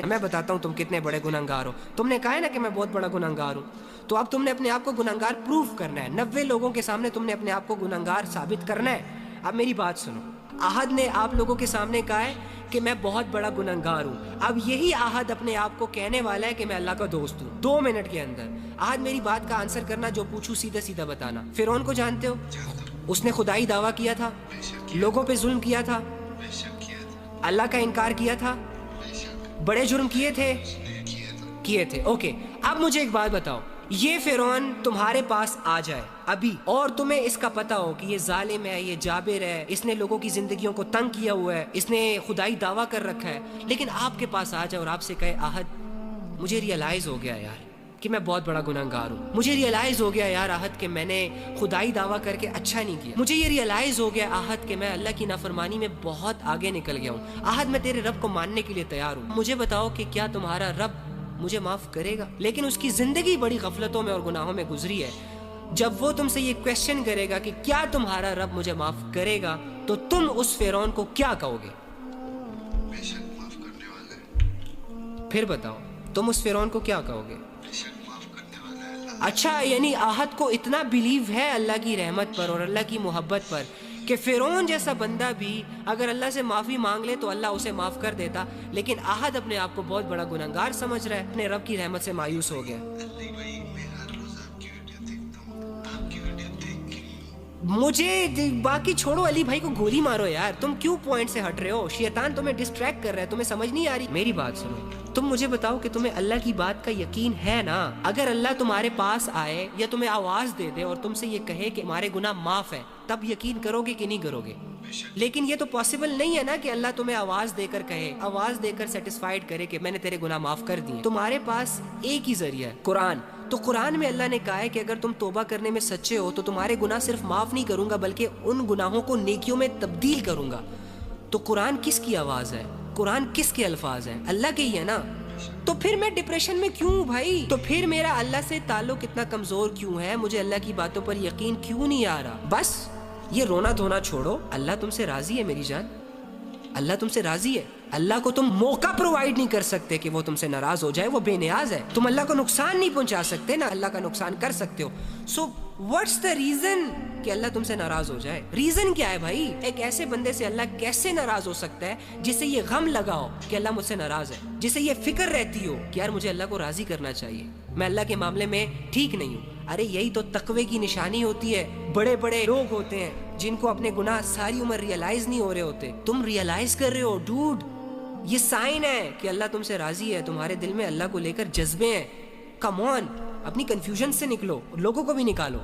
میں بتاتا ہوں تم کتنے بڑے گنہگار ہو. تم نے کہا ہے نا کہ میں بہت بڑا گنہگار ہوں, تو اب تم نے اپنے آپ کو گنہگار پروف کرنا ہے. 90 لوگوں کے سامنے تم نے اپنے آپ کو گنہگار ثابت کرنا ہے. اب میری بات سنو, احد نے آپ لوگوں کے سامنے کہا ہے کہ میں بہت بڑا گنہگار ہوں. اب یہی احد اپنے آپ کو کہنے والا ہے کہ میں اللہ کا دوست ہوں. 2 منٹ کے اندر احد میری بات کا آنسر کرنا, جو پوچھوں سیدھا سیدھا بتانا. فرعون کو جانتے ہو؟ اس نے خدائی دعویٰ کیا تھا, لوگوں پہ ظلم کیا تھا, اللہ کا انکار کیا تھا, بڑے جرم کیے تھے. اوکے, اب مجھے ایک بات بتاؤ, یہ فرعون تمہارے پاس آ جائے ابھی, اور تمہیں اس کا پتہ ہو کہ یہ ظالم ہے, یہ جابر ہے, اس نے لوگوں کی زندگیوں کو تنگ کیا ہوا ہے, اس نے خدائی دعویٰ کر رکھا ہے, لیکن آپ کے پاس آ جائے اور آپ سے کہے احد مجھے ریئلائز ہو گیا یار کہ میں بہت بڑا گنہگار ہوں, مجھے ریئلائز ہو گیا یار احد کہ میں نے خدائی دعویٰ کر کے اچھا نہیں کیا, مجھے یہ ریئلائز ہو گیا احد کہ میں اللہ کی نافرمانی میں بہت آگے نکل گیا ہوں, احد میں تیرے رب کو ماننے کے لیے تیار ہوں, مجھے بتاؤ کہ کیا تمہارا رب مجھے معاف کرے گا؟ لیکن اس کی زندگی بڑی غفلتوں میں اور گناہوں میں گزری ہے. جب وہ تم سے یہ کویسچن کرے گا کہ کیا تمہارا رب مجھے معاف کرے گا, تو تم اس فرعون کو کیا کہو گے؟ بے شک معاف کرنے والا ہے. پھر بتاؤ تم اس فرعون کو کیا کہو گے؟ بے شک معاف کرنے والا ہے اللہ. اچھا, یعنی احد کو اتنا بلیو ہے اللہ کی رحمت پر اور اللہ کی محبت پر کہ فرعون جیسا بندہ بھی اگر اللہ سے معافی مانگ لے تو اللہ اسے معاف کر دیتا, لیکن احد اپنے آپ کو بہت بڑا گنہگار سمجھ رہا ہے, اپنے رب کی رحمت سے مایوس ہو گیا. اللہ بھائی, میں ہر روز آپ کی ویڈیو دیکھتا ہوں, آپ کی ویڈیو دیکھ کے مجھے باقی چھوڑو, علی بھائی کو گولی مارو یار, تم کیوں پوائنٹ سے ہٹ رہے ہو؟ شیطان تمہیں ڈسٹریکٹ کر رہا ہے, تمہیں سمجھ نہیں آ رہی. میری بات سنو, تم مجھے بتاؤ کہ تمہیں اللہ کی بات کا یقین ہے نا؟ اگر اللہ تمہارے پاس آئے یا تمہیں آواز دے دے اور تم سے یہ کہے کہ ہمارے گناہ معاف ہیں, تب یقین کرو گے کہ نہیں کرو گے؟ لیکن یہ تو پاسبل نہیں ہے نا کہ اللہ تمہیں آواز دے کر کہے, آواز دے کر سیٹسفائیڈ کرے کہ میں نے تیرے گناہ معاف کر دیے. تمہارے پاس ایک ہی ذریعہ ہے, قرآن. تو قرآن میں اللہ نے کہا ہے کہ اگر تم توبہ کرنے میں سچے ہو تو تمہارے گناہ صرف معاف نہیں کروں گا بلکہ ان گناہوں کو نیکیوں میں تبدیل کروں گا. تو قرآن کس کی آواز ہے؟ قرآن کس کے الفاظ ہیں؟ اللہ کے ہی ہے نا. تو پھر میں ڈپریشن میں کیوں بھائی؟ تو پھر میرا اللہ سے تعلق اتنا کمزور کیوں ہے؟ مجھے اللہ کی باتوں پر یقین کیوں نہیں آ رہا؟ بس یہ رونا دھونا چھوڑو, اللہ تم سے راضی ہے میری جان, اللہ تم سے راضی ہے. اللہ کو تم موقع پرووائڈ نہیں کر سکتے کہ وہ تم سے ناراض ہو جائے, وہ بے نیاز ہے. تم اللہ کو نقصان نہیں پہنچا سکتے نا اللہ کا نقصان کر سکتے ہو. سو واٹس دا ریزن کہ اللہ تم سے ناراض ہو جائے؟ ریزن کیا ہے بھائی؟ ایک ایسے بندے سے اللہ کیسے ناراض ہو سکتا ہے جسے یہ غم لگا ہو کہ اللہ مجھ سے ناراض ہے, جسے یہ فکر رہتی ہو کہ یار مجھے اللہ کو راضی کرنا چاہیے, میں اللہ کے معاملے میں ٹھیک نہیں ہوں. ارے یہی تو تقوی کی نشانی ہوتی ہے. بڑے بڑے لوگ ہوتے ہیں جن کو اپنے گناہ ساری عمر ریئلائز نہیں ہو رہے ہوتے, تم ریئلائز کر رہے ہو ڈوڈ. یہ سائن ہے کہ اللہ تم سے راضی ہے, تمہارے دل میں اللہ کو لے کر جذبے ہیں. کم آن, اپنی کنفیوژن سے نکلو, لوگوں کو بھی نکالو.